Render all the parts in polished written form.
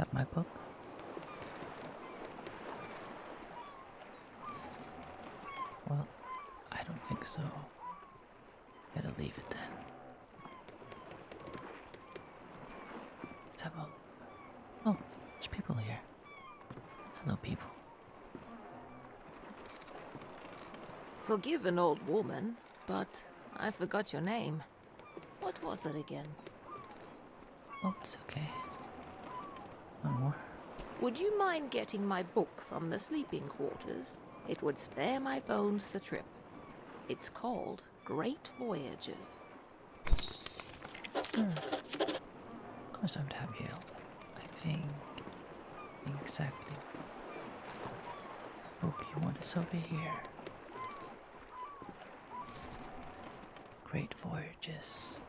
that my book? Well, I don't think so. Better leave it then. Let's have a look. Oh, there's people here. Hello, people. Forgive an old woman, but I forgot your name. What was it again? Oh, it's okay. One more. Would you mind getting my book from the sleeping quarters? It would spare my bones the trip. It's called Great Voyages. Sure. Of course I would have you help. I think exactly the book you want is over here. Great Voyages.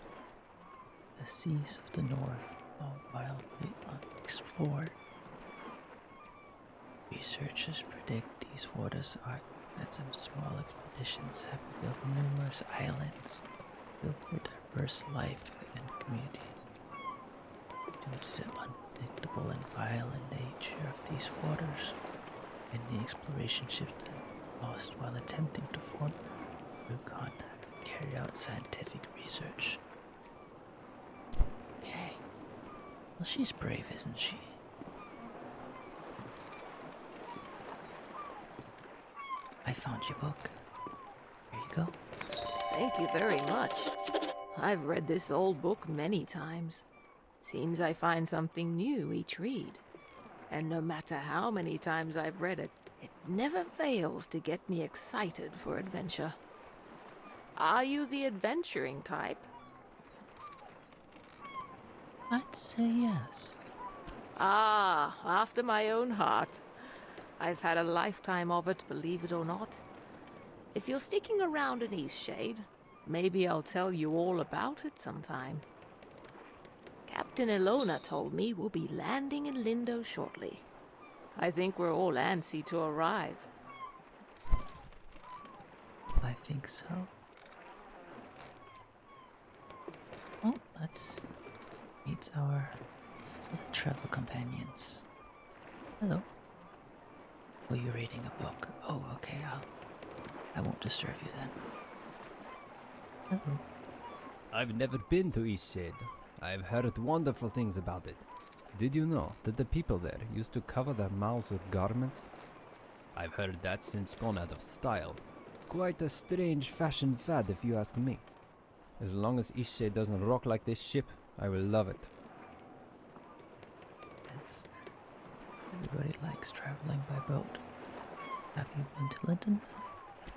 The seas of the north are wildly unexplored. Researchers predict these waters are that some small expeditions have built numerous islands filled with diverse life and communities. Due to the unpredictable and violent nature of these waters, many exploration ships are lost while attempting to form new contacts and carry out scientific research. Okay. Well, she's brave, isn't she? I found your book. Here you go. Thank you very much. I've read this old book many times. Seems I find something new each read. And no matter how many times I've read it, it never fails to get me excited for adventure. Are you the adventuring type? I'd say yes. Ah, after my own heart. I've had a lifetime of it, believe it or not. If you're sticking around in Eastshade, maybe I'll tell you all about it sometime. Captain Ilona told me we'll be landing in Lindo shortly. I think we're all antsy to arrive. I think so. Well, let's meet our other travel companions. Hello. Oh, you're reading a book. Oh, okay, I won't disturb you then. Hello. I've never been to Eastshade. I've heard wonderful things about it. Did you know that the people there used to cover their mouths with garments? I've heard that's since gone out of style. Quite a strange fashion fad if you ask me. As long as Eastshade doesn't rock like this ship, I will love it. Yes. Everybody likes traveling by boat. Have you been to London?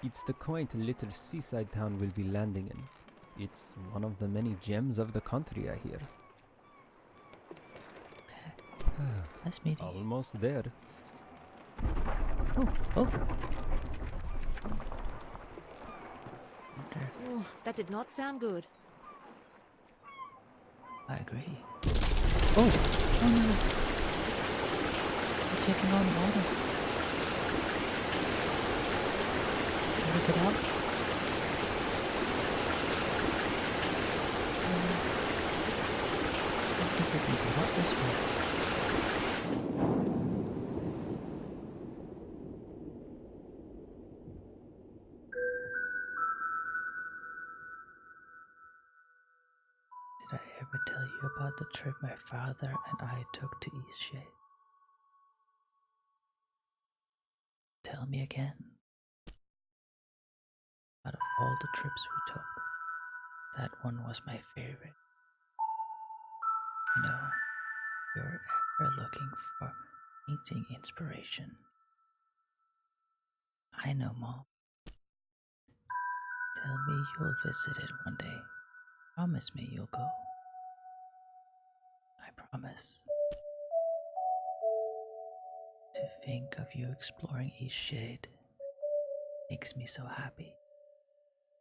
It's the quaint little seaside town we'll be landing in. It's one of the many gems of the country, I hear. Okay. Nice meeting you. Almost there. Oh. Ooh, that did not sound good. I agree. Oh no. You're taking on water. Look it up. I think we can go up this way. Did I ever tell you about the trip my father and I took to Eastshade? Tell me again. Out of all the trips we took, that one was my favorite. You know, if you're ever looking for painting inspiration, I know, Mom. Tell me you'll visit it one day. Promise me you'll go. I promise. To think of you exploring Eastshade makes me so happy.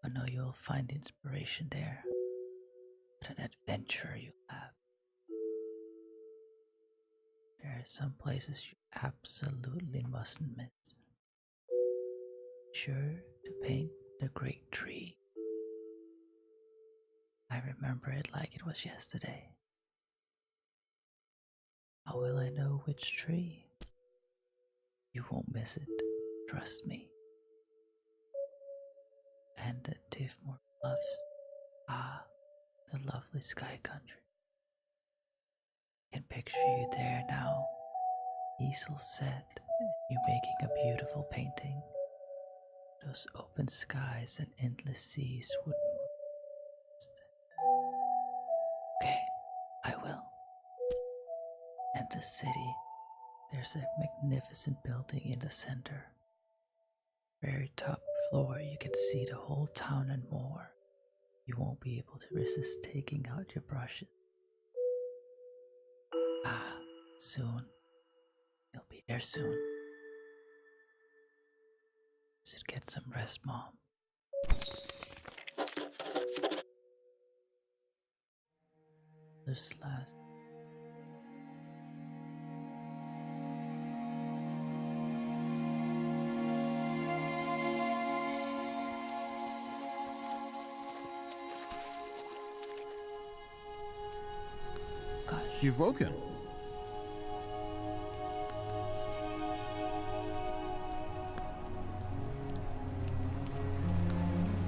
I know you'll find inspiration there. What an adventure you'll have. There are some places you absolutely mustn't miss. Sure to paint the great tree. I remember it like it was yesterday. How will I know which tree? You won't miss it, trust me. And at Tivmore Bluffs, ah, the lovely sky country. I can picture you there now, easel set, and you making a beautiful painting. Those open skies and endless seas would. Okay, I will. And the city, there's a magnificent building in the center. Very top floor, you can see the whole town and more. You won't be able to resist taking out your brushes. Ah, soon. You'll be there soon. Should get some rest, Mom. This last. Gosh. You've woken.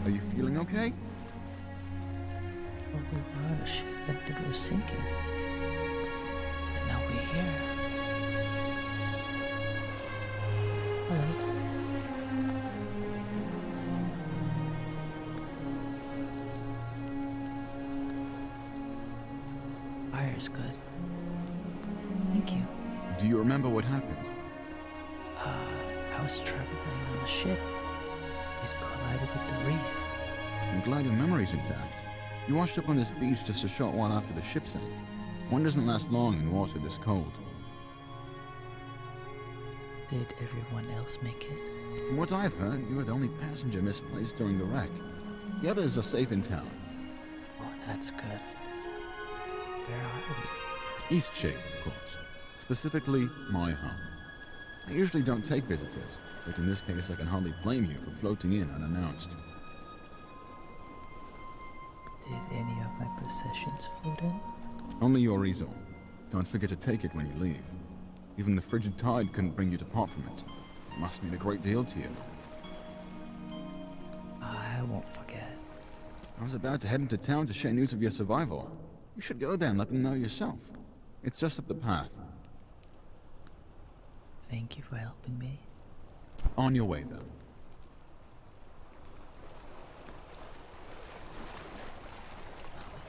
Are you feeling okay? Well, we were on a ship and it was sinking. And now we're here. Hello. Fire's good. Thank you. Do you remember what happened? I was traveling on a ship. It collided with the reef. I'm glad your memory's intact. You washed up on this beach just a short while after the ship sank. One doesn't last long in water this cold. Did everyone else make it? From what I've heard, you were the only passenger misplaced during the wreck. The others are safe in town. Oh, that's good. Where are we? Eastshade, of course. Specifically, my home. I usually don't take visitors, but in this case I can hardly blame you for floating in unannounced. Did any of my possessions float in? Only your easel. Don't forget to take it when you leave. Even the frigid tide couldn't bring you to part from it. It must mean a great deal to you. I won't forget. I was about to head into town to share news of your survival. You should go there and let them know yourself. It's just up the path. Thank you for helping me. On your way, then.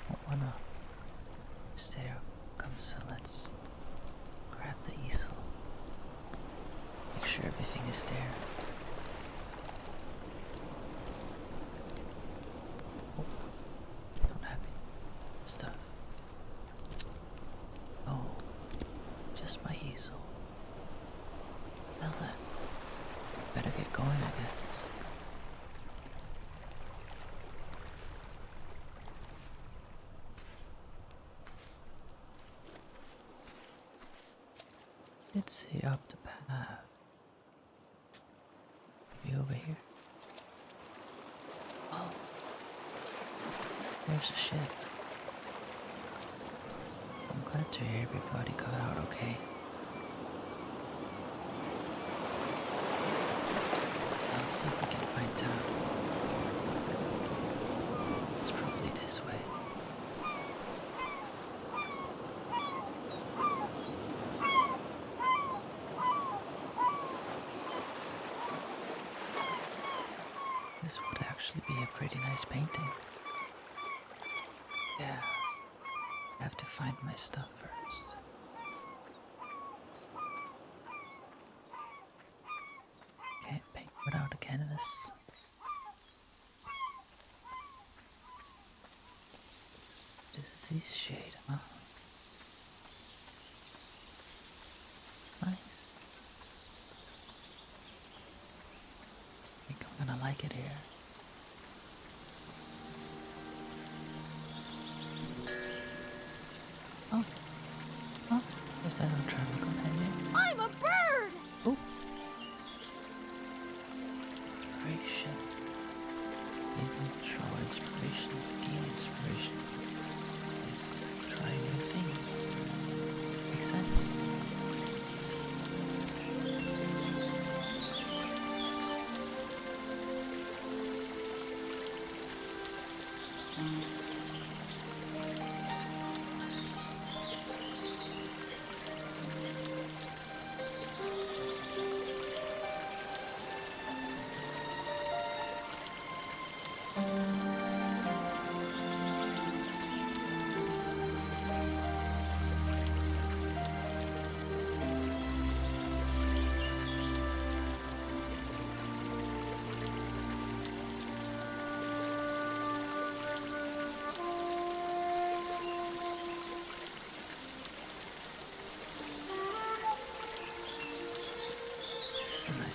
I don't wanna stay or come, so let's grab the easel. Make sure everything is there. Oh, don't have any stuff. Oh, just my easel. Well then, better get going, I guess. Let's see up the path. Maybe over here. Oh, there's a ship. I'm glad to hear everybody got out okay. I'll see if we can find town. It's probably this way. This would actually be a pretty nice painting. Yeah, I have to find my stuff first. Can't paint without a canvas. This is Eastshade, huh? It's nice. I think I'm gonna like it here. Oh, oh, is that a travel companion? I'm a bird! Oh, inspiration. Maybe draw inspiration, gain inspiration. This is trying new things. Makes sense.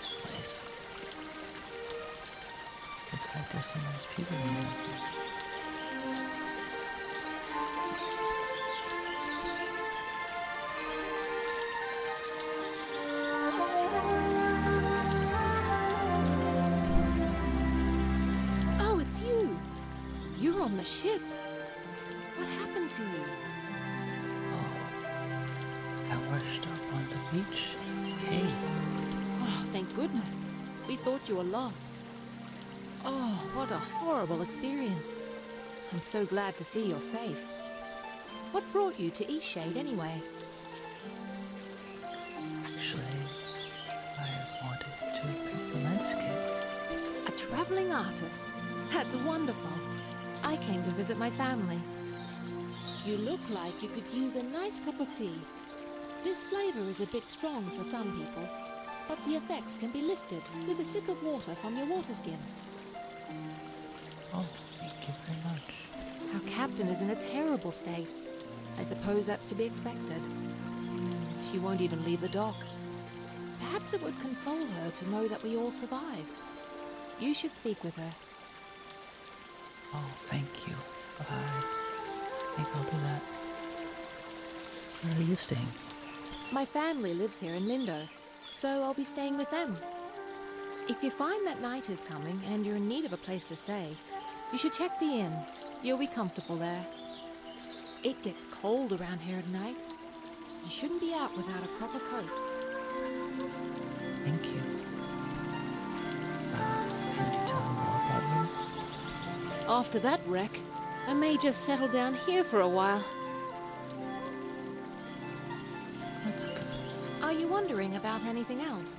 this place. Looks like there's some nice people in here. Oh, it's you! You're on the ship. What happened to you? Oh, I washed up on the beach. Hey, Oh, thank goodness. We thought you were lost. Oh, what a horrible experience. I'm so glad to see you're safe. What brought you to Eastshade anyway? actually, I wanted to paint the landscape. A traveling artist? That's wonderful. I came to visit my family. You look like you could use a nice cup of tea. This flavor is a bit strong for some people, but the effects can be lifted with a sip of water from your water skin. Oh, thank you very much. Our captain is in a terrible state. I suppose that's to be expected. She won't even leave the dock. Perhaps it would console her to know that we all survived. You should speak with her. Oh, thank you. I think I'll do that. Where are you staying? My family lives here in Lindo, so I'll be staying with them. If you find that night is coming and you're in need of a place to stay, you should check the inn. You'll be comfortable there. It gets cold around here at night. You shouldn't be out without a proper coat. Thank you. Can you tell me more about me? After that wreck, I may just settle down here for a while. That's good. Are you wondering about anything else?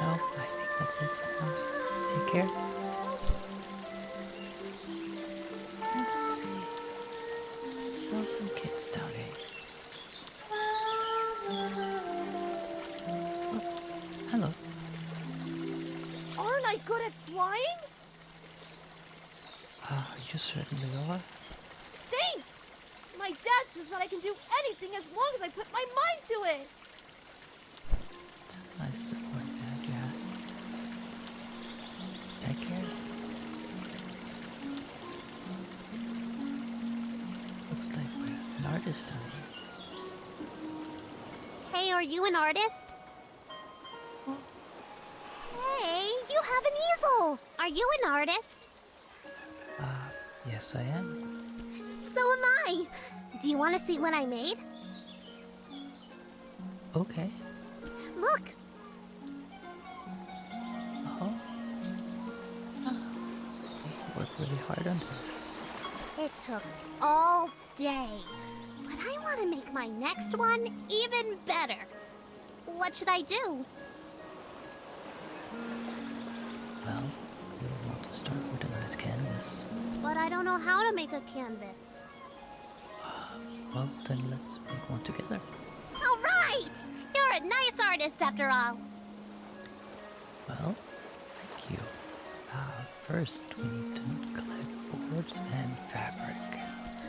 No, I think that's it for now. Take care. Let's see. Saw some kids down here. Oh, hello. Aren't I good at flying? You certainly are. Thanks! My dad says that I can do anything as long as I put my mind to it. It's a nice support dad you have. Take care. Looks like we're an artist down here. Hey, are you an artist? Hey, you have an easel! Are you an artist? Yes I am. So am I! Do you want to see what I made? Okay. Look! Oh. You worked really hard on this. It took all day. But I want to make my next one even better. What should I do? Well, you'll want to start with a nice canvas. But I don't know how to make a canvas. Well, then let's make one together. All right! You're a nice artist after all. Well, thank you. First, we need to collect boards and fabric.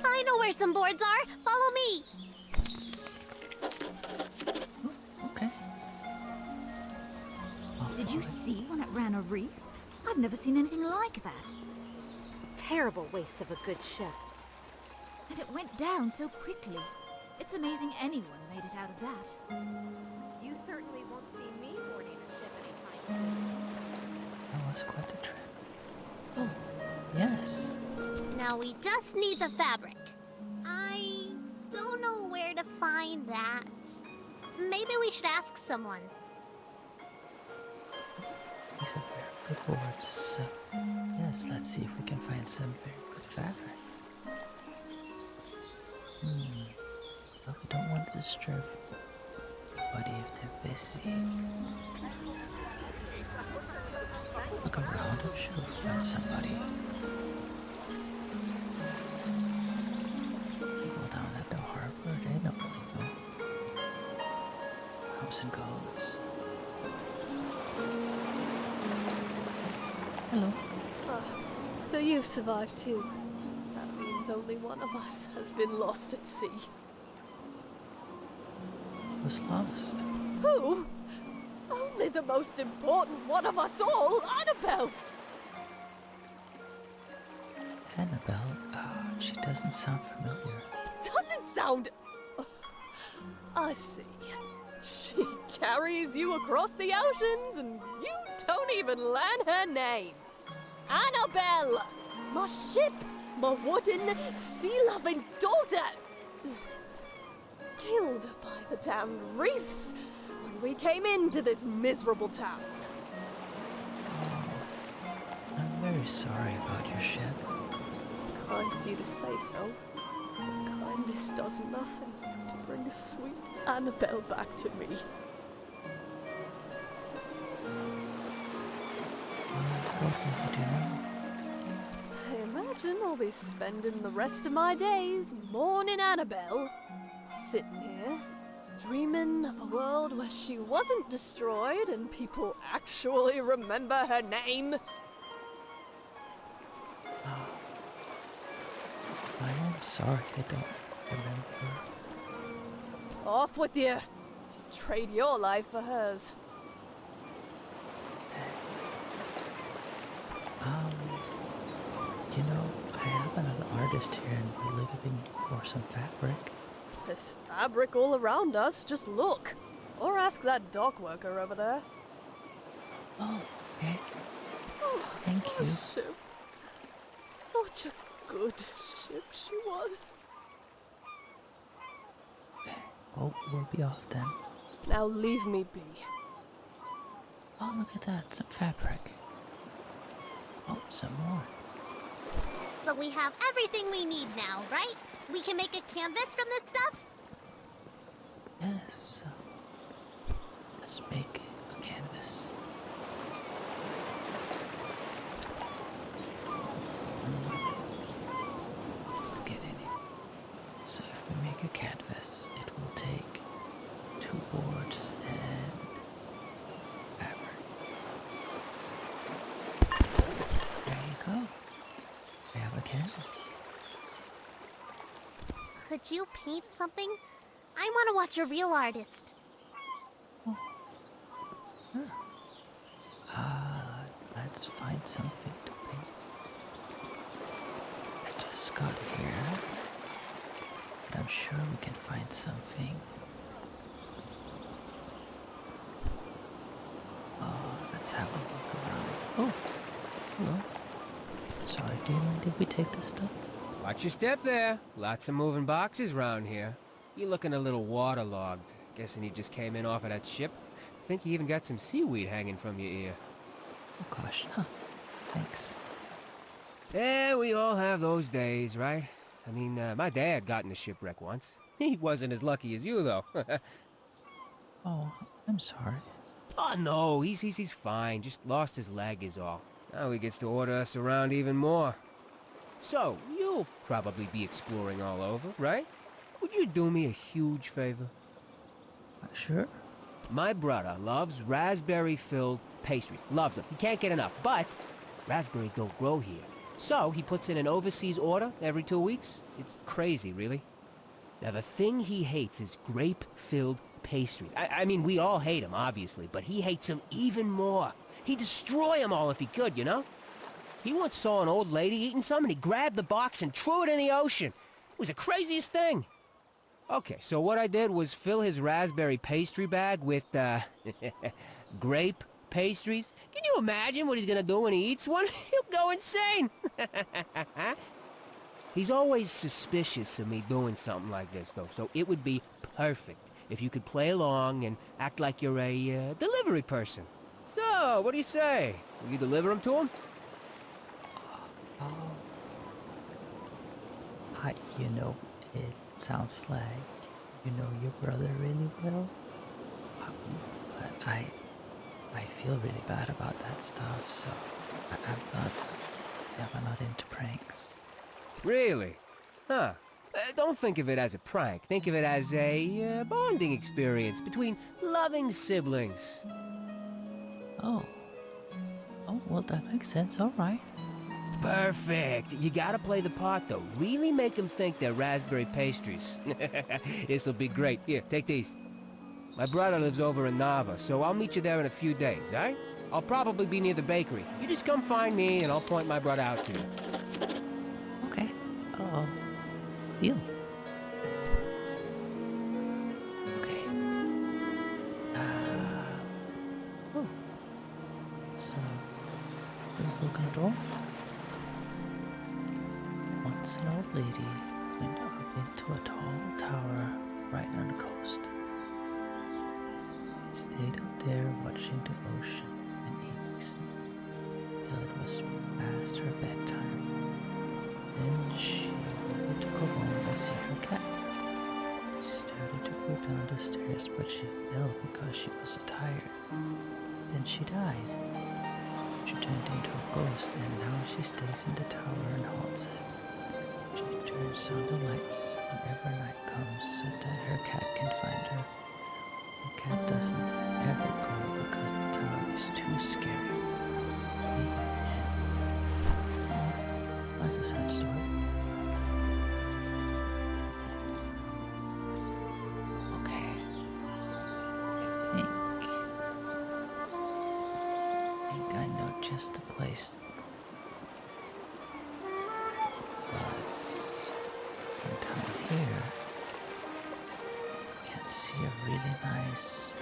I know where some boards are. Follow me. Okay. Did you see when it ran a reef? I've never seen anything like that. Terrible waste of a good ship. And it went down so quickly. It's amazing anyone made it out of that. You certainly won't see me boarding a ship anytime soon. That was quite a trip. Oh, yes. Now we just need the fabric. I don't know where to find that. Maybe we should ask someone. These are very good boards. So, yes, let's see if we can find some very good fabric. But we don't want to disturb anybody if they're busy. Look around, I'm sure we'll find somebody. People down at the harbor, they don't really know. Comes and goes. Hello. So you've survived too. That means only one of us has been lost at sea. Was lost. Who? the most important one of us all, Annabelle. Annabelle? She doesn't sound familiar. Doesn't sound... I see. She carries you across the oceans and you don't even learn her name. Annabelle! My ship, my wooden, sea-loving daughter! Killed by the damned reefs when we came into this miserable town. I'm very sorry about your ship. Kind of you to say so. But kindness does nothing to bring sweet Annabelle back to me. What will you do now? I imagine I'll be spending the rest of my days mourning Annabelle, sitting here, dreaming of a world where she wasn't destroyed and people actually remember her name. I am sorry I don't remember. Off with you! Trade your life for hers. You know, I have another artist here and we're looking for some fabric. There's fabric all around us, just look. Or ask that dock worker over there. Oh, okay. Oh, Thank our you. ship. Such a good ship she was. Okay. Well, we'll be off then. Now leave me be. Oh, look at that. Some fabric. Oh, some more. So we have everything we need now, right? We can make a canvas from this stuff? Yes. Let's make a canvas. Let's get in it. So if we make a canvas, it will take 2 boards and fabric. There you go. We have a canvas. Could you paint something? I want to watch a real artist. Let's find something to paint. I just got here, but I'm sure we can find something. Let's have a look around. Oh, hello. Sorry, did we take this stuff? Watch your step there. Lots of moving boxes round here. You're looking a little waterlogged. Guessing you just came in off of that ship. Think you even got some seaweed hanging from your ear. Oh gosh, huh. Thanks. Yeah, we all have those days, right? I mean, my dad got in a shipwreck once. He wasn't as lucky as you, though. Oh, I'm sorry. Oh, no, he's fine. Just lost his leg is all. Now he gets to order us around even more. So, you'll probably be exploring all over, right? Would you do me a huge favor? Sure. My brother loves raspberry-filled pastries. Loves them. He can't get enough. But raspberries don't grow here. So he puts in an overseas order every 2 weeks. It's crazy, really. Now, the thing he hates is grape-filled pastries. I mean, we all hate them, obviously, but he hates them even more. He'd destroy them all if he could, you know? He once saw an old lady eating some, and he grabbed the box and threw it in the ocean. It was the craziest thing. Okay, so what I did was fill his raspberry pastry bag with, grape pastries. Can you imagine what he's gonna do when he eats one? He'll go insane! He's always suspicious of me doing something like this, though, so it would be perfect if you could play along and act like you're a, delivery person. So, what do you say? Will you deliver them to him? You know, it sounds like you know your brother really well. But I feel really bad about that stuff, so I'm not into pranks. Really? Huh. Don't think of it as a prank. Think of it as a bonding experience between loving siblings. Oh, well, that makes sense. All right. Perfect. You gotta play the part, though. Really make them think they're raspberry pastries. This'll be great. Here, take these. My brother lives over in Nava, so I'll meet you there in a few days, eh? I'll probably be near the bakery. You just come find me, and I'll point my brother out to you. Okay. Deal. Okay. Oh. So, open the door. Once an old lady went up into a tall tower right on the coast. Stayed up there watching the ocean and eating till it was past her bedtime. Then she wanted to go home and see her cat. She started to go down the stairs, but she fell because she was so tired. Then she died. She turned into a ghost, and now she stays in the tower and haunts it. She turns on the lights whenever night comes so that her cat can find her. The cat doesn't ever go because the tower is too scary. The end. Oh, that's a sad story. Okay. I think I know just the place. Let's go down here. You can see a really nice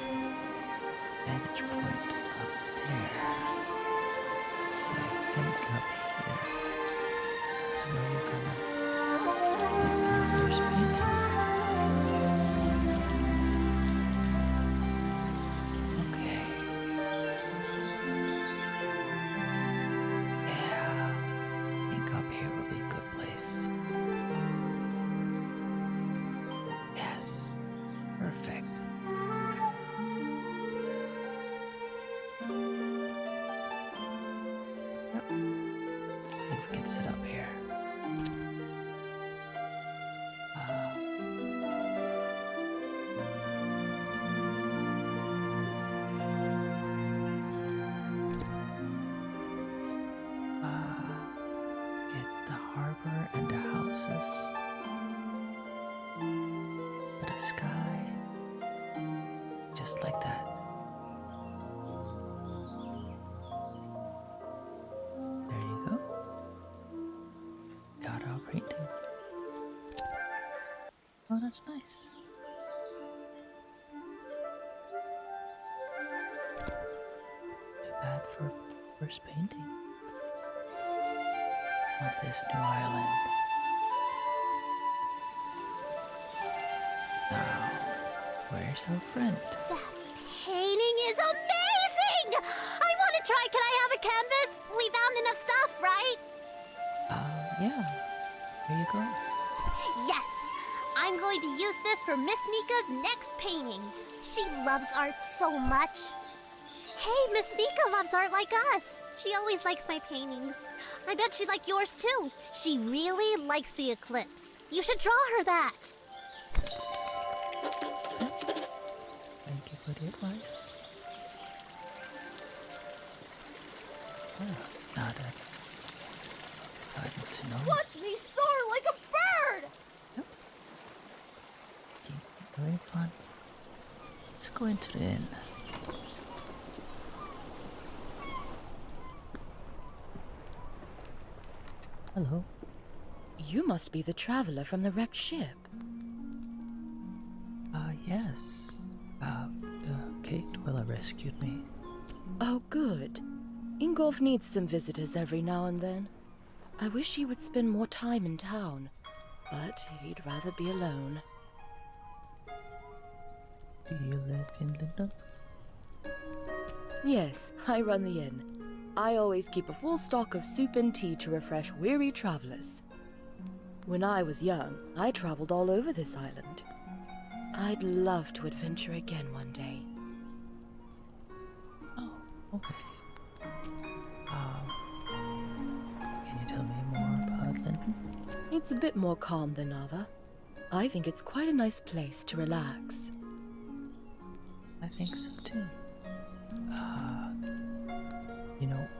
vantage point up there. So I think up here is where we're gonna make our first painting. Okay. Yeah, I think up here will be a good place. Yes, perfect. Yep. Let's see if we can sit up here. Get the harbor and the houses. The sky. Just like that. There you go. Got our painting. Oh, that's nice. Too bad for first painting on this new island. Now, where's our friend? That painting is amazing! I want to try. Can I have a canvas? We found enough stuff, right? Yeah. Here you go. Yes! I'm going to use this for Miss Nika's next painting. She loves art so much. Hey, Miss Nika loves art like us. She always likes my paintings. I bet she'd like yours too. She really likes the eclipse. You should draw her that. Thank you for the advice. Oh, now that I need to know. Watch me soar like a bird! Keep having fun. Let's go into the inn. Hello. You must be the traveler from the wrecked ship. Yes. The cave dweller rescued me. Oh, good. Ingolf needs some visitors every now and then. I wish he would spend more time in town, but he'd rather be alone. Do you live in Lindum? Yes, I run the inn. I always keep a full stock of soup and tea to refresh weary travelers. When I was young, I traveled all over this island. I'd love to adventure again one day. Oh, okay. Can you tell me more about Lindum? It's a bit more calm than Nava. I think it's quite a nice place to relax. I think so too.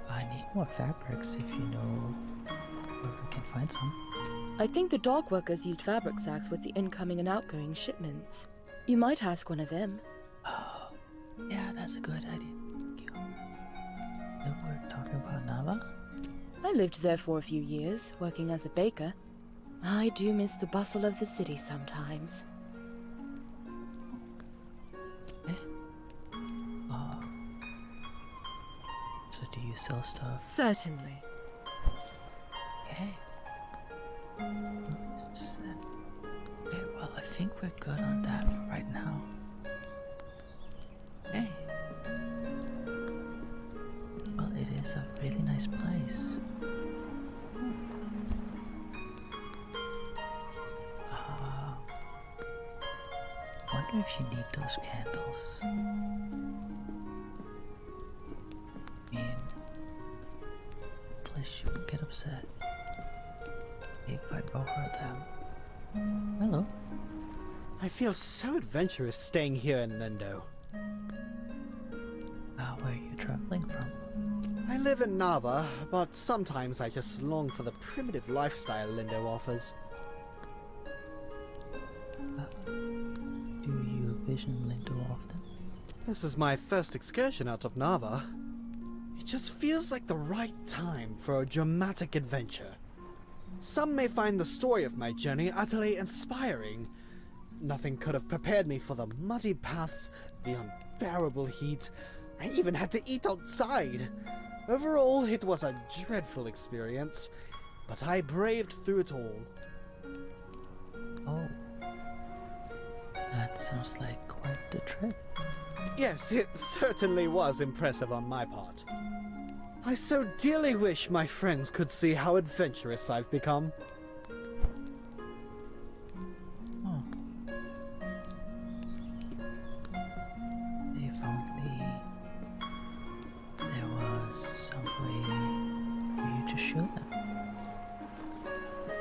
I need more fabrics if you know where we can find some. I think the dock workers used fabric sacks with the incoming and outgoing shipments. You might ask one of them. That's a good idea. Thank you. And we're talking about Nava? I lived there for a few years, working as a baker. I do miss the bustle of the city sometimes. So do you sell stuff? Certainly. Okay. Okay, well, I think we're good on that for right now. Okay. Well, it is a really nice place. Wonder if you need those candles. I mean, hopefully she won't get upset if I borrow them. Hello. I feel so adventurous staying here in Lindo. Where are you traveling from? I live in Nava, but sometimes I just long for the primitive lifestyle Lindo offers. Do you vision Lindo often? This is my first excursion out of Nava. It just feels like the right time for a dramatic adventure. Some may find the story of my journey utterly inspiring. Nothing could have prepared me for the muddy paths, the unbearable heat. I even had to eat outside. Overall, it was a dreadful experience, but I braved through it all. Oh. That sounds like quite the trip. Yes, it certainly was impressive on my part. I so dearly wish my friends could see how adventurous I've become. Oh. If only there was some way for you to show them.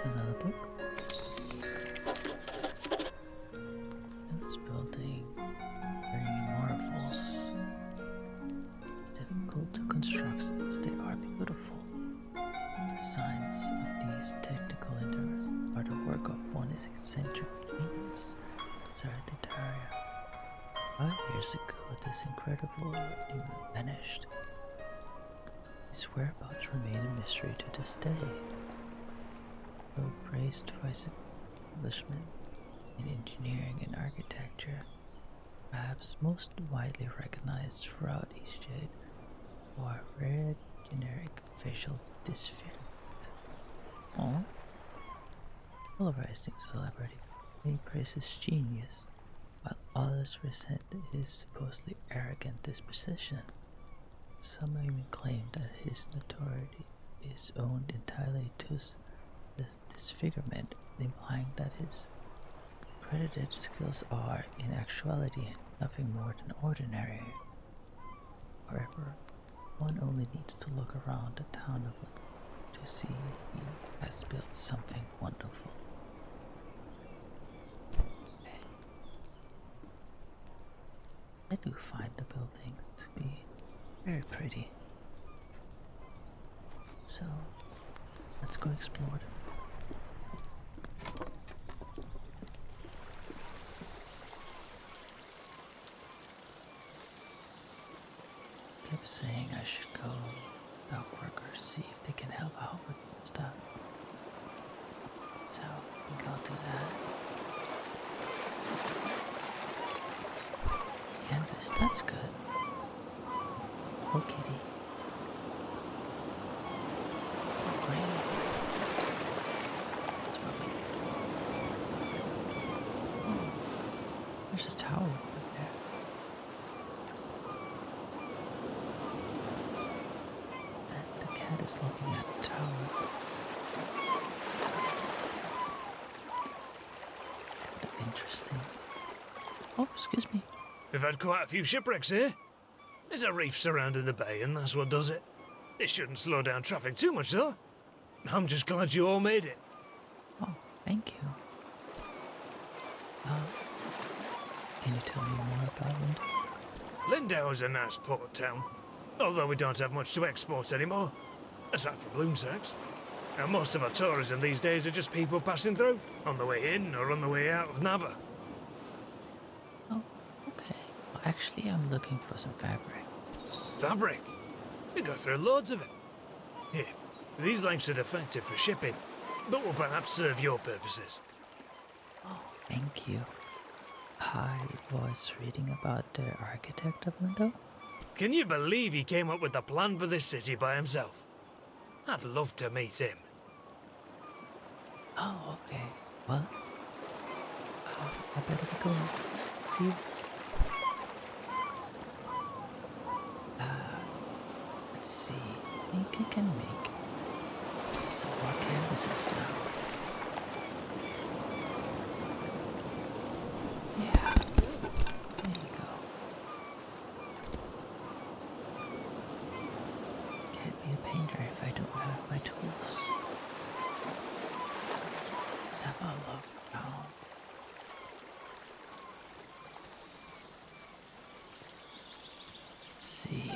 Another book? This building very marvels. It's difficult to construct since they are beautiful. The signs of these technical endeavors are the work of one eccentric genius, Zarditaria. 5 years ago, this incredible human vanished. His whereabouts remain a mystery to this day. Though praised for his accomplishment in engineering and architecture, perhaps most widely recognized throughout Eastshade are rare generic facial disfigurement. Oh? Polarizing celebrity may praise his genius, while others resent his supposedly arrogant disposition. Some even claim that his notoriety is owed entirely to his disfigurement, implying that his credited skills are, in actuality, nothing more than ordinary. However, one only needs to look around the town of Lindo to see he has built something wonderful. I do find the buildings to be very pretty. So, let's go explore them. Kept saying I should go dock workers, see if they can help out with stuff. So, I think I'll do that. Canvas, that's good. Oh, kitty. Oh, great. That's lovely. Oh, there's a tower over there. And the cat is looking at the tower. Kind of interesting. Oh, excuse me. We've had quite a few shipwrecks here. There's a reef surrounding the bay, and that's what does it. This shouldn't slow down traffic too much, though. I'm just glad you all made it. Oh, thank you. Can you tell me more about Lindo? Lindo is a nice port town, although we don't have much to export anymore, aside from bloom sacks. Now, most of our tourism these days are just people passing through, on the way in or on the way out of Nava. Oh, okay. Well, Actually, I'm looking for some fabric. Fabric? We go through loads of it. Here, these lengths are defective for shipping, but will perhaps serve your purposes. Oh, thank you. I was reading about the architect of Lindo. Can you believe he came up with the plan for this city by himself? I'd love to meet him. Oh, okay. Well, I better be going. See you. Let's see. I think I can make some more canvases now. Yeah. There you go. Can't be a painter if I don't have my tools. Let's have a look around. Let's see.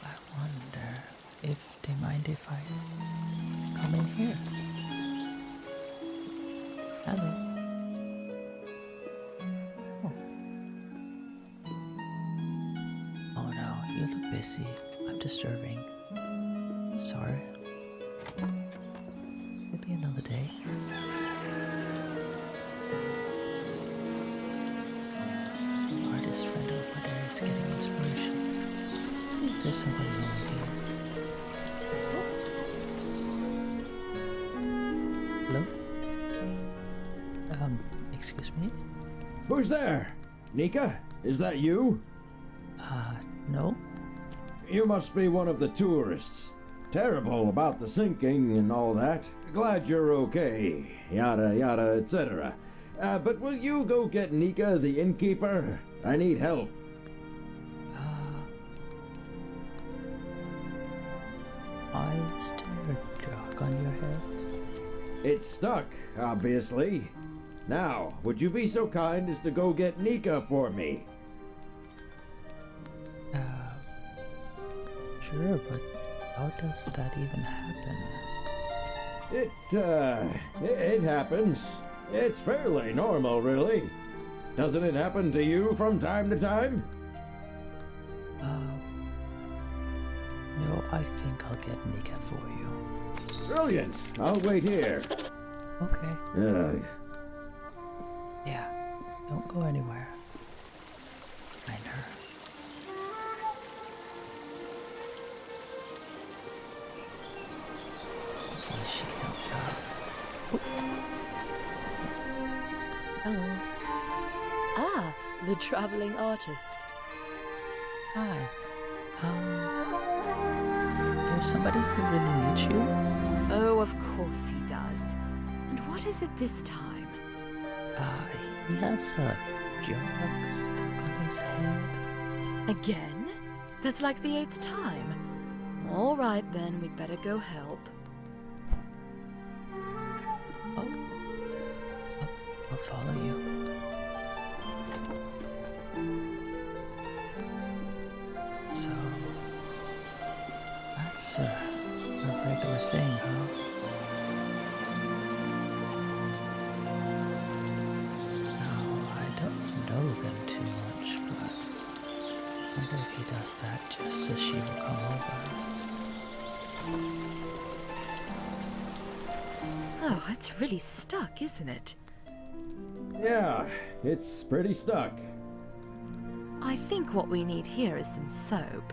I wonder if they mind if I come in here. Hello. Oh. Oh no, you look busy. I'm disturbing. Sorry. Maybe another day. Artist friend over there is getting inspiration. See if there's somebody over here. Hello? Excuse me? Who's there? Nika? Is that you? No? You must be one of the tourists. Terrible about the sinking and all that. Glad you're okay. Yada yada, etc. But will you go get Nika, the innkeeper? I need help. Is there a jog on your head? It's stuck, obviously. Now, would you be so kind as to go get Nika for me? Sure, but how does that even happen? It happens. It's fairly normal, really. Doesn't it happen to you from time to time? No, I think I'll get Nika for you. Brilliant. I'll wait here. Okay. Yeah, don't go anywhere. Find her. Hopefully she can help you out. Hello. Ah, the traveling artist. Hi. There's somebody who really needs you? Oh, of course he does. And what is it this time? He has a jog stuck on his head. Again? That's like the 8th time. All right then, we'd better go help. I'll follow you. So, that's a regular thing, huh? Now, I don't know them too much, but I wonder if he does that just so she will come over. Oh, it's really stuck, isn't it? Yeah, it's pretty stuck. I think what we need here is some soap.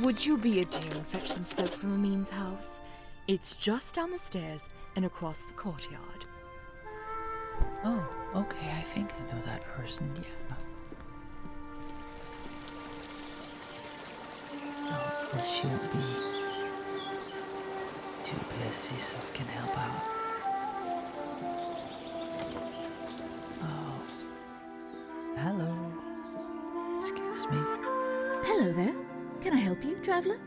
Would you be a dear and fetch some soap from Amin's house? It's just down the stairs and across the courtyard. Oh, okay, I think I know that person, yeah. Hopefully she won't be too busy so I can help out. Oh. Hello. Excuse me. Hello there. Can I help you, traveler?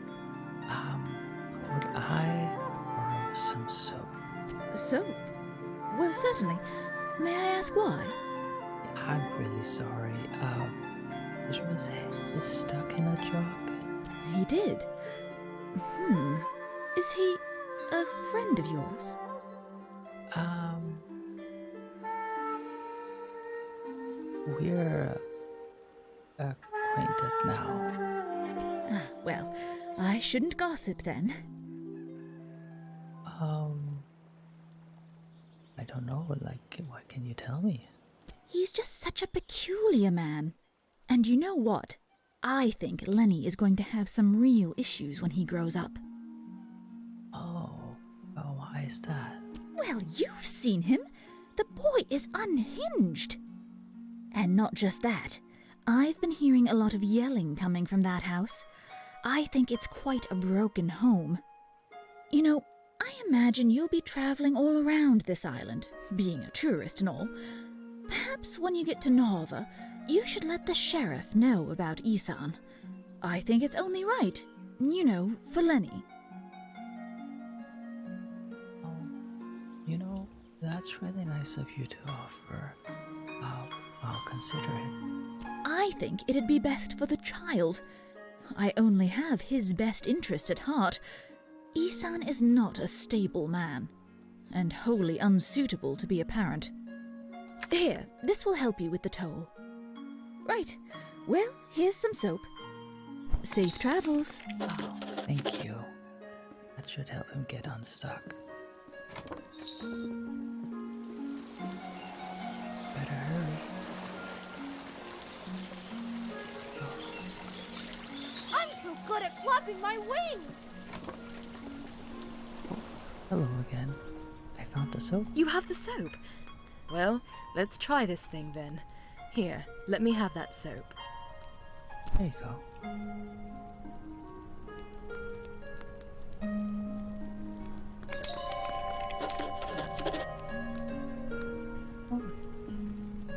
Could I borrow some soap? Soap? Well, certainly. May I ask why? I'm really sorry. Was he stuck in a jug? He did. Is he a friend of yours? we're acquainted now. Ah, well, I shouldn't gossip then. I don't know, like, what can you tell me? He's just such a peculiar man. And you know what? I think Lenny is going to have some real issues when he grows up. Oh, why is that? Well, you've seen him. The boy is unhinged. And not just that. I've been hearing a lot of yelling coming from that house. I think it's quite a broken home. You know, I imagine you'll be traveling all around this island, being a tourist and all. Perhaps when you get to Nova, you should let the sheriff know about Isan. I think it's only right, you know, for Lenny. You know, that's really nice of you to offer. I'll consider it. I think it'd be best for the child. I only have his best interest at heart. Isan is not a stable man, and wholly unsuitable to be a parent. Here, this will help you with the toll. Right, well, here's some soap. Safe travels. Oh, thank you. That should help him get unstuck. Better hurry. I'm so good at flapping my wings! Hello again. I found the soap. You have the soap? Well, let's try this thing then. Here, let me have that soap. There you go. Oh,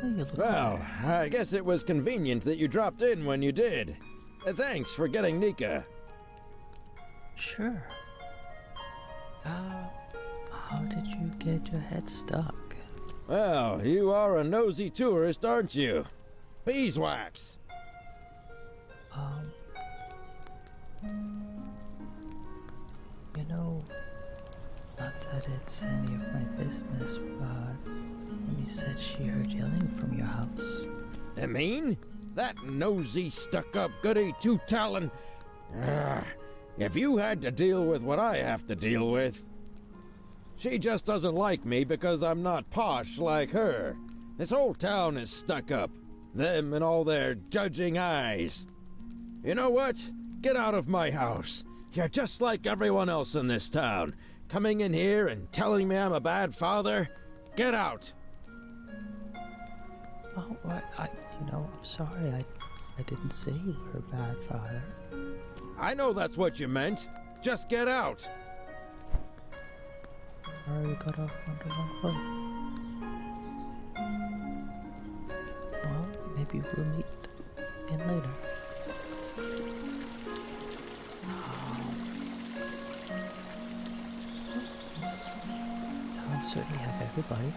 you look Well, better. I guess it was convenient that you dropped in when you did. Thanks for getting Nika. Sure. How did you get your head stuck? Well, you are a nosy tourist, aren't you? Beeswax! You know, not that it's any of my business, but Amy said she heard yelling from your house. I mean? That nosy, stuck-up goody two-talon... If you had to deal with what I have to deal with... She just doesn't like me because I'm not posh like her. This whole town is stuck up. Them and all their judging eyes. You know what? Get out of my house. You're just like everyone else in this town. Coming in here and telling me I'm a bad father? Get out! Oh, what? I'm sorry. I didn't say you were a bad father. I know that's what you meant. Just get out. Sorry we got off on the wrong foot. Well, maybe we'll meet again later. This town certainly have everybody.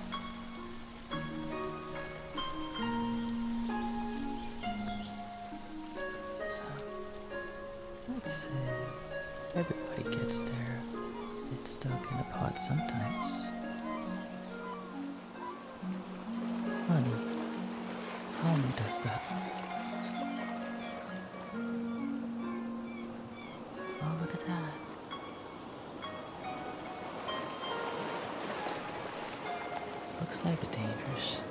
So, let's say everybody gets there. It's stuck in a pot sometimes. Honey does that. Oh, look at that. Looks like a dangerous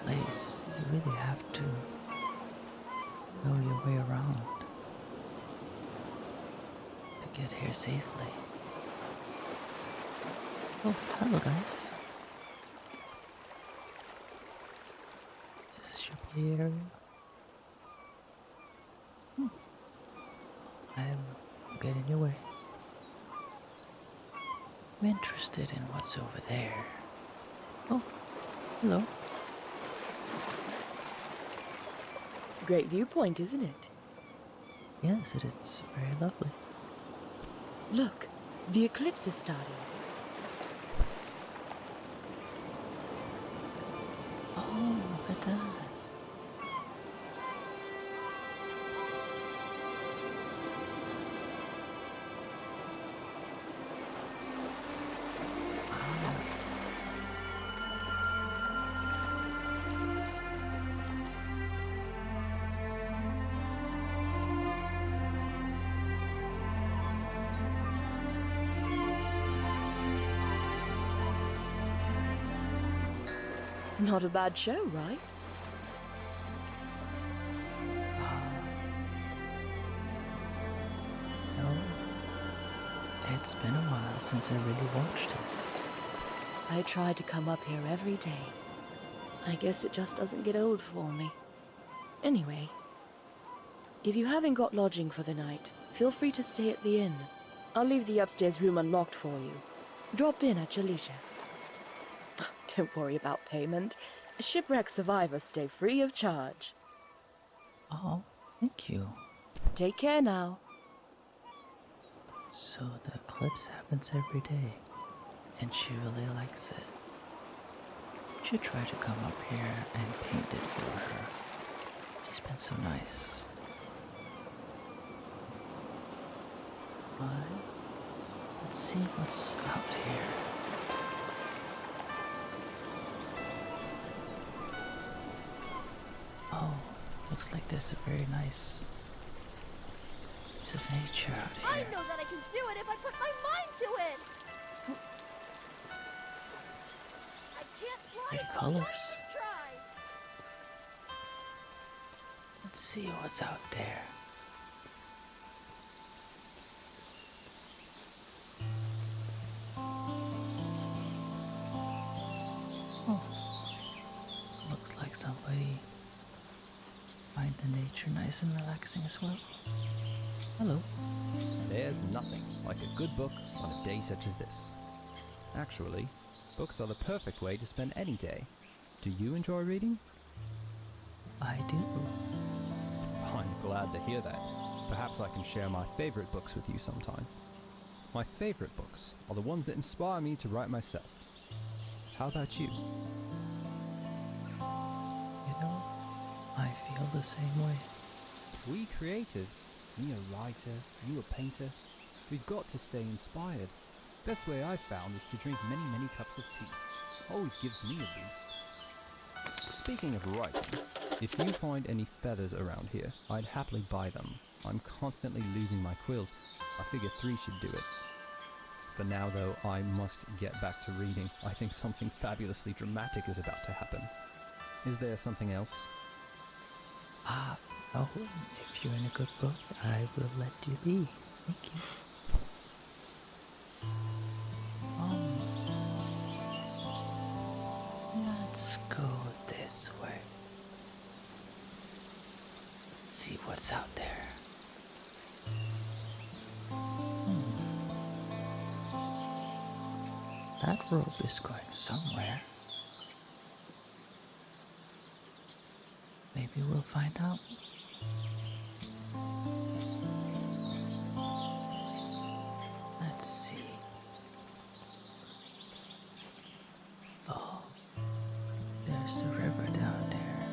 place. You really have to know your way around to get here safely. Oh, hello guys. This should be the area. I'm getting your way. I'm interested in what's over there. Oh, hello. Great viewpoint, isn't it? Yes, it's very lovely. Look, the eclipse is starting. Oh, look at that. Not a bad show, right? No. It's been a while since I really watched it. I try to come up here every day. I guess it just doesn't get old for me. Anyway, if you haven't got lodging for the night, feel free to stay at the inn. I'll leave the upstairs room unlocked for you. Drop in at your leisure. Don't worry about payment. Shipwreck survivors stay free of charge. Oh, thank you. Take care now. So the eclipse happens every day, and she really likes it. You should try to come up here and paint it for her. She's been so nice. But let's see what's out here. Oh, looks like there's a very nice piece of nature out I here. know that I can do it if I put my mind to it! I can't fly Pretty if I don't colors. try! Let's see what's out there. Oh, looks like somebody find the nature nice and relaxing as well. Hello. There's nothing like a good book on a day such as this. Actually, books are the perfect way to spend any day. Do you enjoy reading? I do. I'm glad to hear that. Perhaps I can share my favorite books with you sometime. My favorite books are the ones that inspire me to write myself. How about you? You know, I feel the same way. We creatives, me a writer, you a painter, we've got to stay inspired. Best way I've found is to drink many cups of tea. Always gives me a boost. Speaking of writing, if you find any feathers around here, I'd happily buy them. I'm constantly losing my quills. I figure 3 should do it. For now though, I must get back to reading. I think something fabulously dramatic is about to happen. Is there something else? No, if you're in a good book, I will let you be. Thank you. Let's go this way. Let's see what's out there. That rope is going somewhere. Maybe we'll find out. Let's see. Oh, there's the river down there.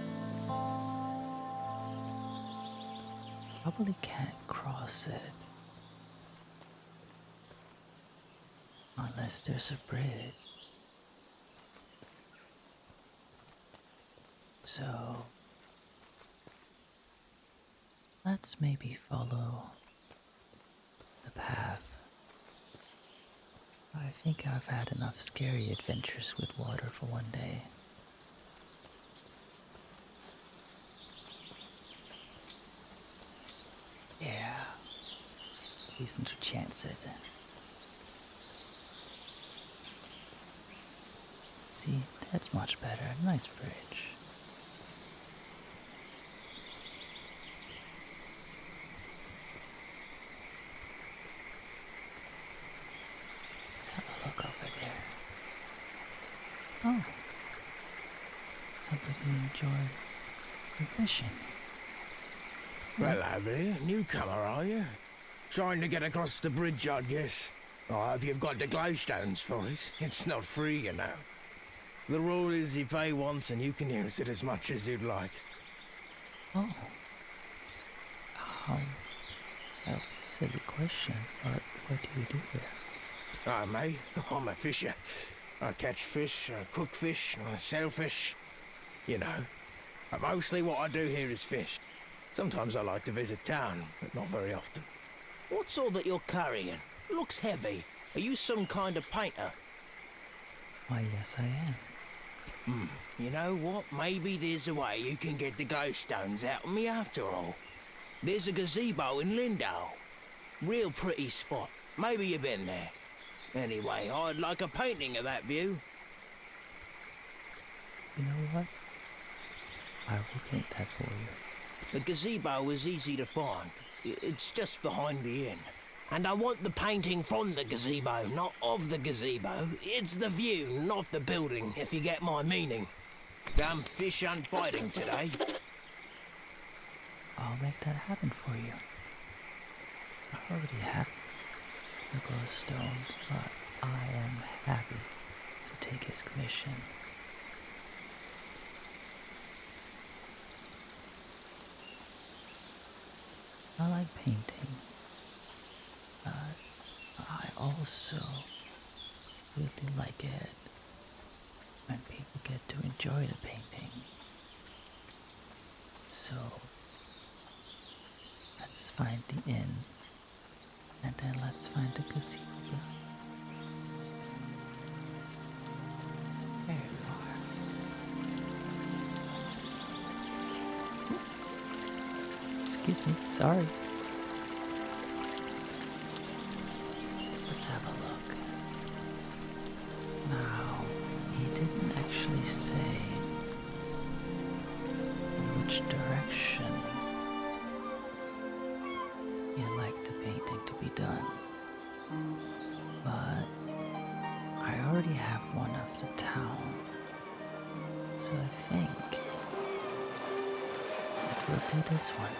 Probably can't cross it. Unless there's a bridge. So let's maybe follow the path. I think I've had enough scary adventures with water for one day. Yeah, reason to chance it. See, that's much better. Nice bridge. Let's have a look over there. Oh, somebody enjoy fishing. Well, there, newcomer, are you? Trying to get across the bridge, I guess. I hope you've got the glowstones for it. It's not free, you know. The rule is you pay once and you can use it as much as you'd like. Oh. Well, silly question, but what do you do here? Oh, mate, I'm a fisher. I catch fish, I cook fish, I sell fish. You know. But mostly what I do here is fish. Sometimes I like to visit town, but not very often. What's all that you're carrying? Looks heavy. Are you some kind of painter? Why, yes I am. You know what? Maybe there's a way you can get the ghost stones out of me after all. There's a gazebo in Lindau. Real pretty spot. Maybe you've been there. Anyway, I'd like a painting of that view. You know what? I will paint that for you. The gazebo is easy to find. It's just behind the inn. And I want the painting from the gazebo, not of the gazebo. It's the view, not the building, if you get my meaning. Damn fish aren't biting today. I'll make that happen for you. I already have the glowstones, but I am happy to take his commission. I like painting, but I also really like it when people get to enjoy the painting. So let's find the inn, and then let's find the gazebo. There you are. Excuse me, sorry. Let's have a look. Now, he didn't actually say in which direction he'd like the painting to be done. But I already have one of the town, so I think we'll do this one.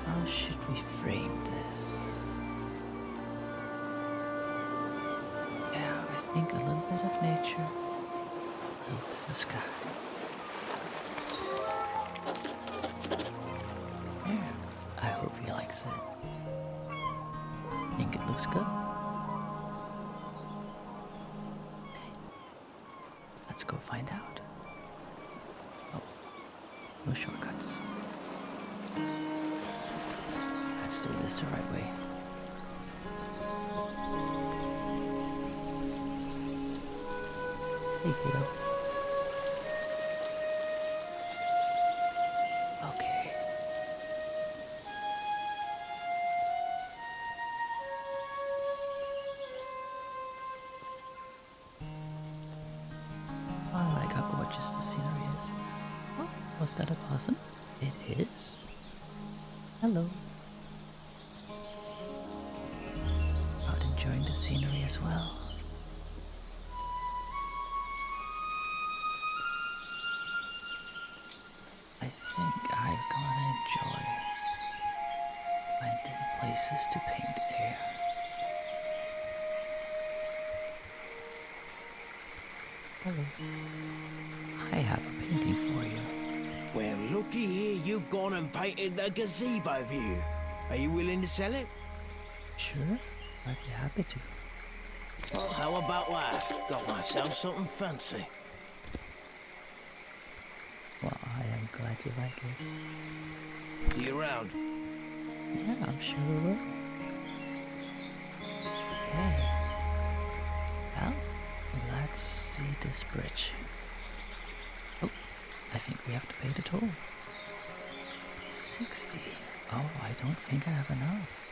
How should we frame this? Yeah, I think a little bit of nature, a little bit of sky. Yeah, I hope he likes it. Think it looks good? Let's go find out. Oh, no shortcuts. Let's do this the right way. Hey, kiddo. Okay. I like how gorgeous the scenery is. Oh, was that a possum? It is. Hello. Out enjoying the scenery as well. I think I'm gonna enjoy finding places to paint there. Hello. I have a painting for you. Well, looky here, you've gone and painted the gazebo view. Are you willing to sell it? Sure, I'd be happy to. Well, how about that? Got myself something fancy. Well, I am glad you like it. See you around. Yeah, I'm sure we will. Okay. Well, let's see this bridge. Oh, I think we have to pay the toll. 60. Oh, I don't think I have enough.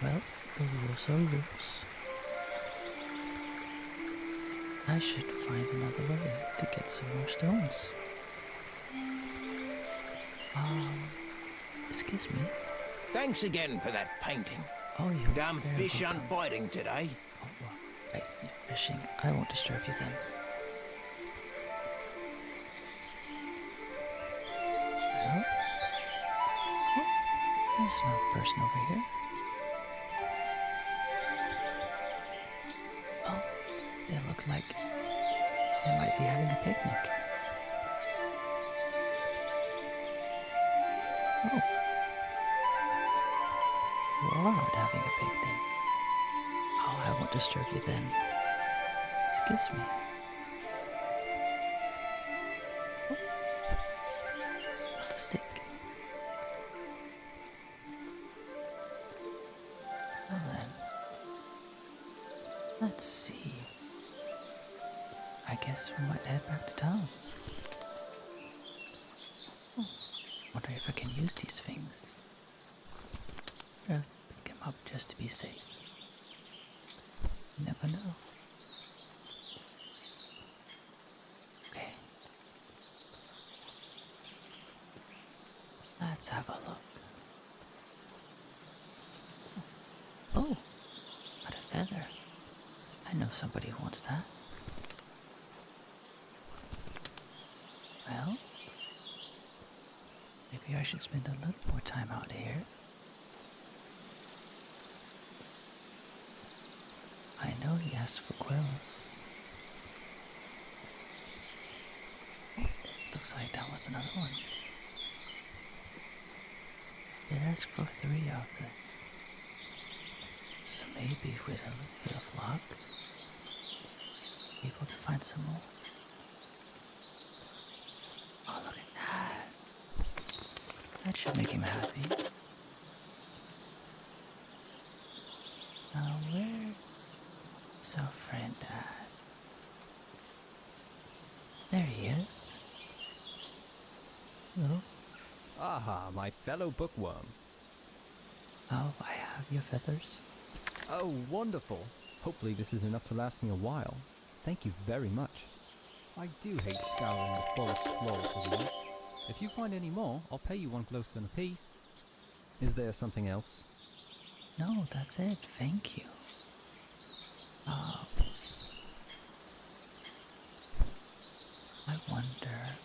Well, the rules are rules. I should find another way to get some more stones. Excuse me. Thanks again for that painting. Oh, you're Damn very fish welcome. aren't biting today. Oh, well, right, you're fishing. I won't disturb you then. Well, oh, there's another person over here. Oh, they look like they might be having a picnic. Oh, you are out having a picnic. Oh, I won't disturb you then. Excuse me. Oh. Not a stick. Well then. Let's see. I guess we might head back to town. Wonder if I can use these things. Or pick them up just to be safe. You never know. Okay. Let's have a look. Oh, got a feather. I know somebody who wants that. Well, maybe I should spend a little more time out here. I know he asked for quills. Looks like that was another one. Did ask for 3 of them. So maybe with a little bit of luck, able to find some more. Oh, look at that. That should make him happy. Now where's our friend at? There he is. Hello? Aha, my fellow bookworm. Oh, I have your feathers. Oh, wonderful. Hopefully this is enough to last me a while. Thank you very much. I do hate scouring the forest floor for these. If you find any more, I'll pay you 1 glowstone apiece. Is there something else? No, that's it. Thank you. I wonder...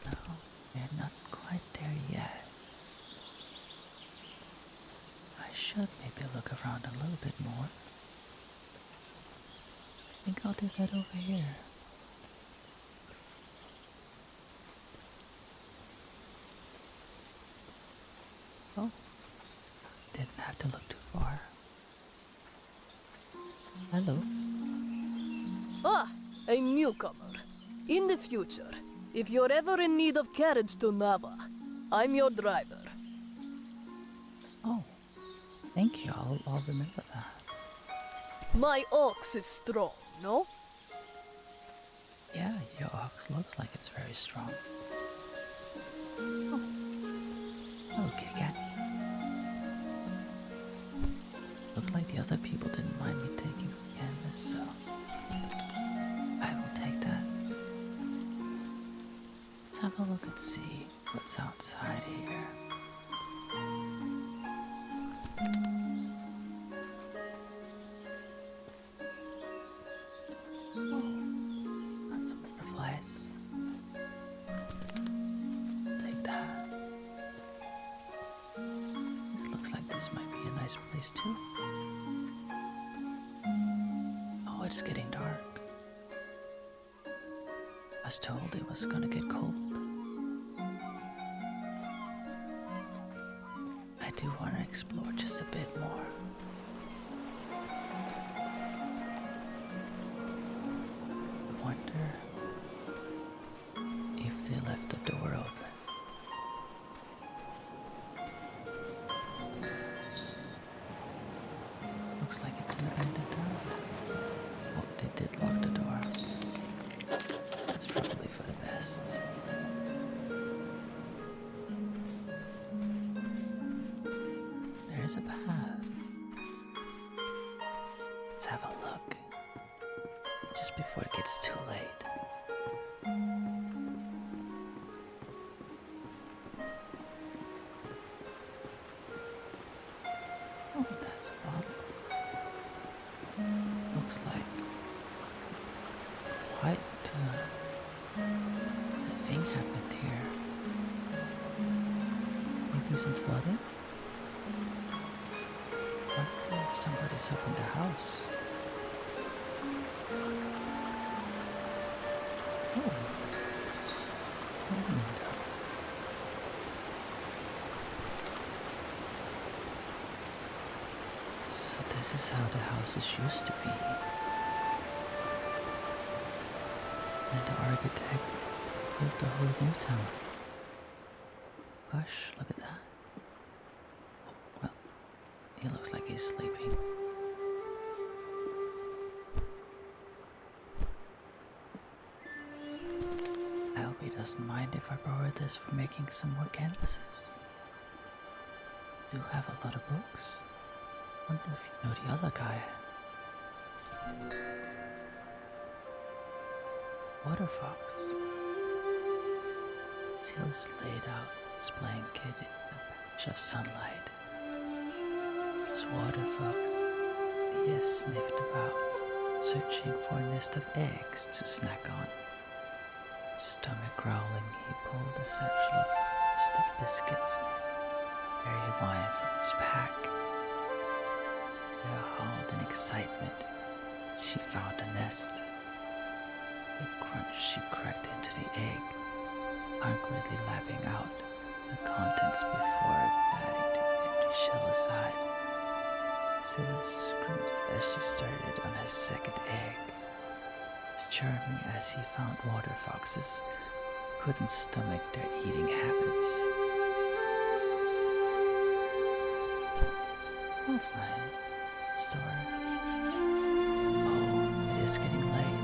No, we're not quite there yet. I should maybe look around a little bit more. I think I'll do that over here. Oh, didn't have to look too far. Hello. Ah, a newcomer. In the future, if you're ever in need of carriage to Nava, I'm your driver. Oh, thank you. I'll remember that. My ox is strong, no? Yeah, your ox looks like it's very strong. Oh, hello, kitty cat. Looked like the other people didn't mind me taking some canvas, so I will take that. Let's have a look and see what's outside here. Oh, got some butterflies. Take that. This looks like this might be a nice place too. Oh, it's getting dark. I was told it was gonna get cold. I do want to explore just a bit more. I wonder if they left the door open. Looks like it's an abandoned town. Oh, they did lock the door. That's probably for the best. There's a path. Let's have a look. Just before it gets too late. Oh, that's bottles. Looks like quite a thing happened here. Maybe some flooding? I wonder if somebody's up in the house. Oh, what a window. So this is how the houses used to be. And the architect built the whole new town. Gosh, look at that. Oh, well, he looks like he's sleeping. I hope he doesn't mind if I borrow this for making some more canvases. You have a lot of books. Wonder if you know the other guy. Water fox. Seals laid out his blanket in a patch of sunlight. This water fox, he has sniffed about, searching for a nest of eggs to snack on. Stomach growling, he pulled a satchel of frosted biscuits and berry wine from his pack. There howled in excitement. She found a nest. With a crunch, she cracked into the egg, hungrily lapping out the contents before batting the empty shell aside. Silas screamed as she started on her second egg. As charming as he found water foxes, couldn't stomach their eating habits. What's that? Store. Oh, it is getting late.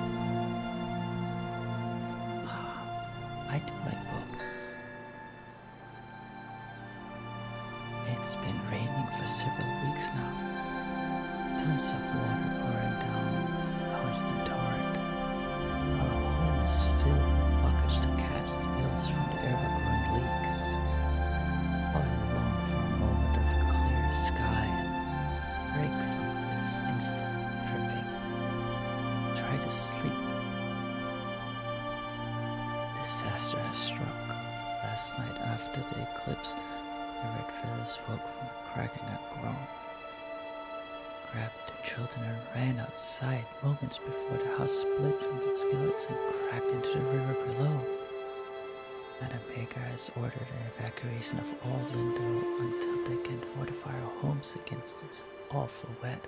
I do like books. It's been raining for several weeks now. Tons of water pouring down in a constant torrent. Our home is filled with buckets to catch spills from the ever-growing leaks. All along for a moment of clear sky and break from this instant dripping. Try to sleep. Disaster has struck. Last night after the eclipse, the red feathers woke from a cracking at groan. Grabbed the children and ran outside moments before the house split from the skillets and cracked into the river below. Madam Baker has ordered an evacuation of all Lindo until they can fortify our homes against this awful wet.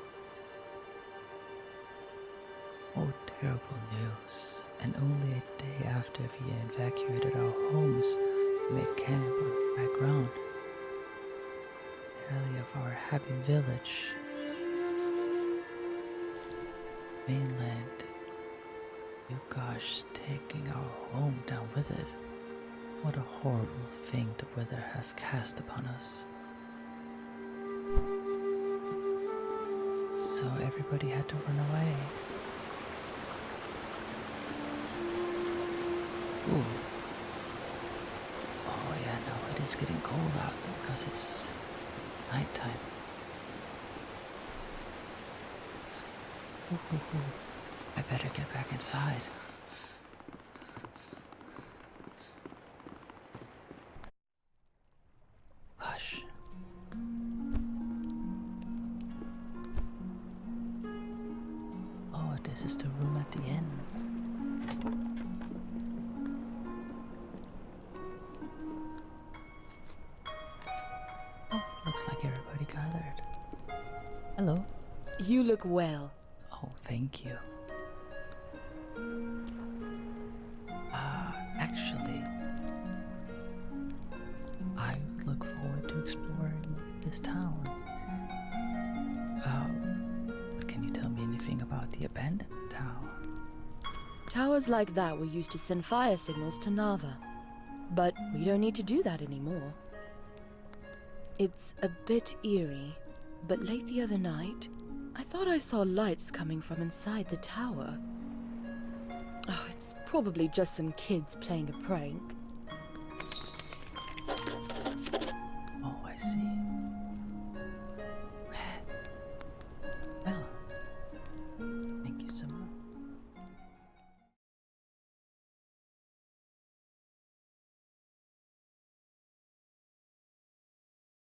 Oh, terrible news. And only a day after we evacuated our homes, we made camp on dry ground. Nearly of our happy village. Mainland. You gosh, taking our home down with it. What a horrible thing the weather has cast upon us. So everybody had to run away. Ooh. Oh yeah, no, it is getting cold out because it's nighttime. Ooh. I better get back inside. Gosh. Oh, this is the room at the inn. Oh, looks like everybody gathered. Hello. You look well. Oh, thank you. Actually, I look forward to exploring this town. But can you tell me anything about the abandoned tower? Towers like that were used to send fire signals to Nava. But we don't need to do that anymore. It's a bit eerie, but late the other night, I thought I saw lights coming from inside the tower. Oh, it's probably just some kids playing a prank.